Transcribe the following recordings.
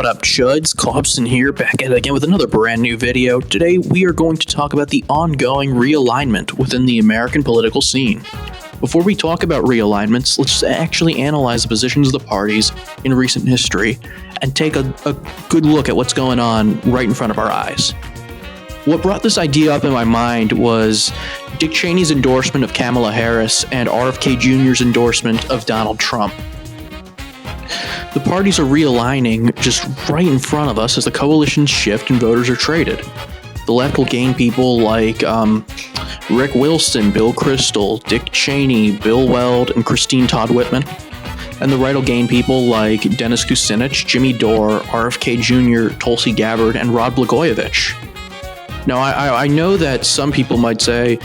What up, Chuds? Cobson here, back at it again with another brand new video. Today we are going to talk about the ongoing realignment within the American political scene. Before we talk about realignments, let's actually analyze the positions of the parties in recent history and take a good look at what's going on right in front of our eyes. What brought this idea up in my mind was Dick Cheney's endorsement of Kamala Harris and RFK Jr.'s endorsement of Donald Trump. The parties are realigning just right in front of us as the coalitions shift and voters are traded. The left will gain people like Rick Wilson, Bill Kristol, Dick Cheney, Bill Weld, and Christine Todd Whitman. And the right will gain people like Dennis Kucinich, Jimmy Dore, RFK Jr., Tulsi Gabbard, and Rod Blagojevich. Now, I know that some people might say,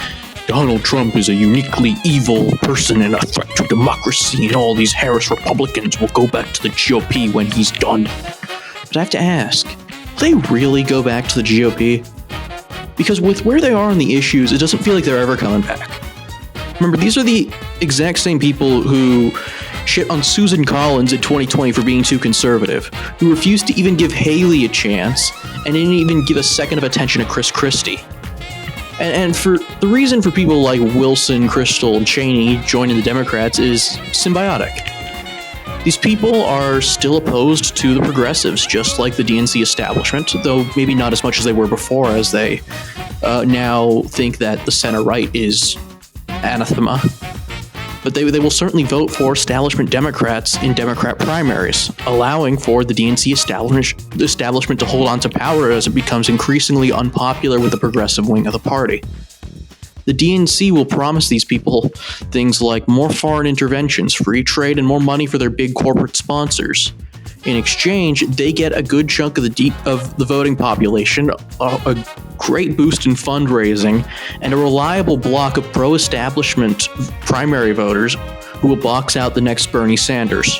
Donald Trump is a uniquely evil person and a threat to democracy, and all these Harris Republicans will go back to the GOP when he's done. But I have to ask, will they really go back to the GOP? Because with where they are on the issues, it doesn't feel like they're ever coming back. Remember, these are the exact same people who shit on Susan Collins in 2020 for being too conservative, who refused to even give Haley a chance, and didn't even give a second of attention to Chris Christie. And for the reason for people like Wilson, Kristol, and Cheney joining the Democrats is symbiotic. These people are still opposed to the progressives, just like the DNC establishment, though maybe not as much as they were before, as they now think that the center-right is anathema. But they will certainly vote for establishment Democrats in Democrat primaries, allowing for the DNC establishment to hold on to power as it becomes increasingly unpopular with the progressive wing of the party. The DNC will promise these people things like more foreign interventions, free trade, and more money for their big corporate sponsors. In exchange, they get a good chunk of the voting population, a great boost in fundraising, and a reliable block of pro-establishment primary voters who will box out the next Bernie Sanders.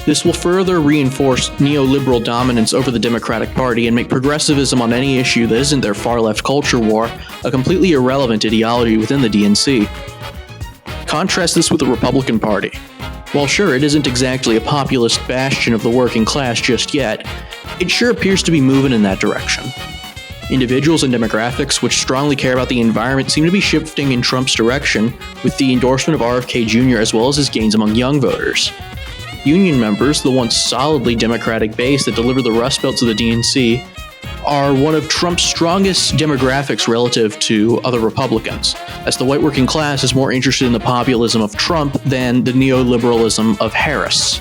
This will further reinforce neoliberal dominance over the Democratic Party and make progressivism on any issue that isn't their far-left culture war a completely irrelevant ideology within the DNC. Contrast this with the Republican Party. While sure, it isn't exactly a populist bastion of the working class just yet, it sure appears to be moving in that direction. Individuals and demographics which strongly care about the environment seem to be shifting in Trump's direction with the endorsement of RFK Jr. as well as his gains among young voters. Union members, the once solidly Democratic base that delivered the Rust Belt to the DNC, are one of Trump's strongest demographics relative to other Republicans, as the white working class is more interested in the populism of Trump than the neoliberalism of Harris.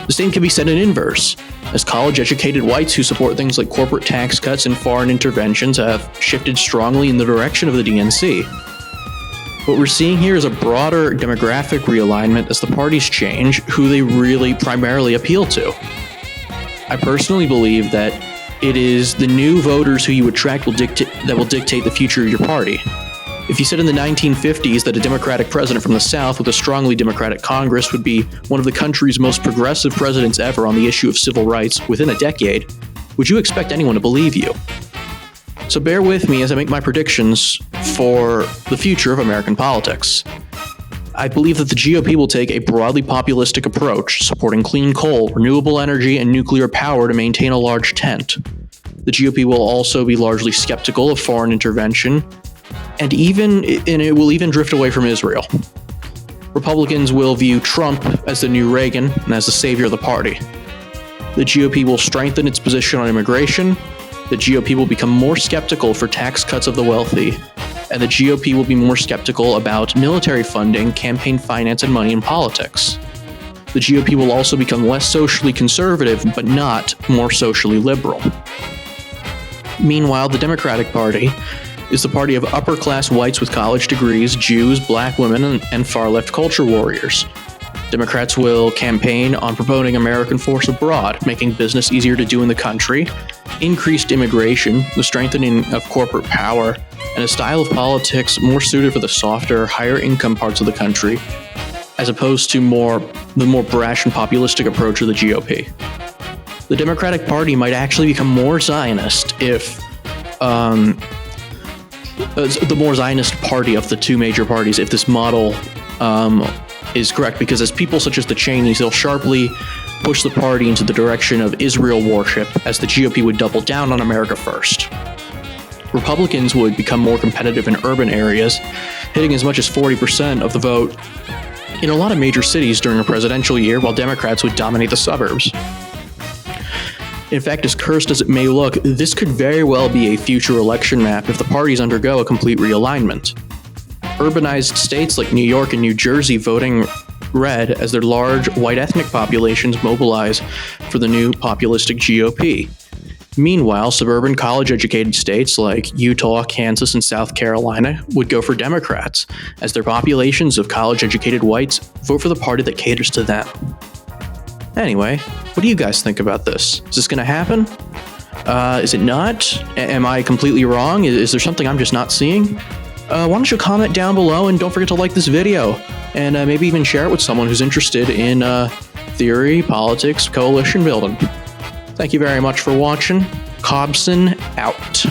The same can be said in inverse, as college-educated whites who support things like corporate tax cuts and foreign interventions have shifted strongly in the direction of the DNC. What we're seeing here is a broader demographic realignment as the parties change who they really primarily appeal to. I personally believe that it is the new voters who you attract that will dictate the future of your party. If you said in the 1950s that a Democratic president from the South with a strongly Democratic Congress would be one of the country's most progressive presidents ever on the issue of civil rights within a decade, would you expect anyone to believe you? So bear with me as I make my predictions for the future of American politics. I believe that the GOP will take a broadly populistic approach, supporting clean coal, renewable energy, and nuclear power to maintain a large tent. The GOP will also be largely skeptical of foreign intervention, and it will even drift away from Israel. Republicans will view Trump as the new Reagan and as the savior of the party. The GOP will strengthen its position on immigration. The GOP will become more skeptical for tax cuts of the wealthy, and the GOP will be more skeptical about military funding, campaign finance, and money in politics. The GOP will also become less socially conservative, but not more socially liberal. Meanwhile, the Democratic Party is the party of upper-class whites with college degrees, Jews, black women, and far-left culture warriors. Democrats will campaign on promoting American force abroad, making business easier to do in the country, increased immigration, the strengthening of corporate power, and a style of politics more suited for the softer, higher-income parts of the country, as opposed to the more brash and populistic approach of the GOP. The Democratic Party might actually become more Zionist if the more Zionist party of the two major parties, if this model is correct, because as people such as the Cheneys, they'll sharply push the party into the direction of Israel worship, as the GOP would double down on America first. Republicans would become more competitive in urban areas, hitting as much as 40% of the vote in a lot of major cities during a presidential year, while Democrats would dominate the suburbs. In fact, as cursed as it may look, this could very well be a future election map if the parties undergo a complete realignment. Urbanized states like New York and New Jersey voting red as their large white ethnic populations mobilize for the new populistic GOP. Meanwhile, suburban college-educated states like Utah, Kansas, and South Carolina would go for Democrats, as their populations of college-educated whites vote for the party that caters to them. Anyway, what do you guys think about this? Is this going to happen? Is it not? Am I completely wrong? Is there something I'm just not seeing? Why don't you comment down below, and don't forget to like this video, and maybe even share it with someone who's interested in theory, politics, coalition building. Thank you very much for watching. Cobson out.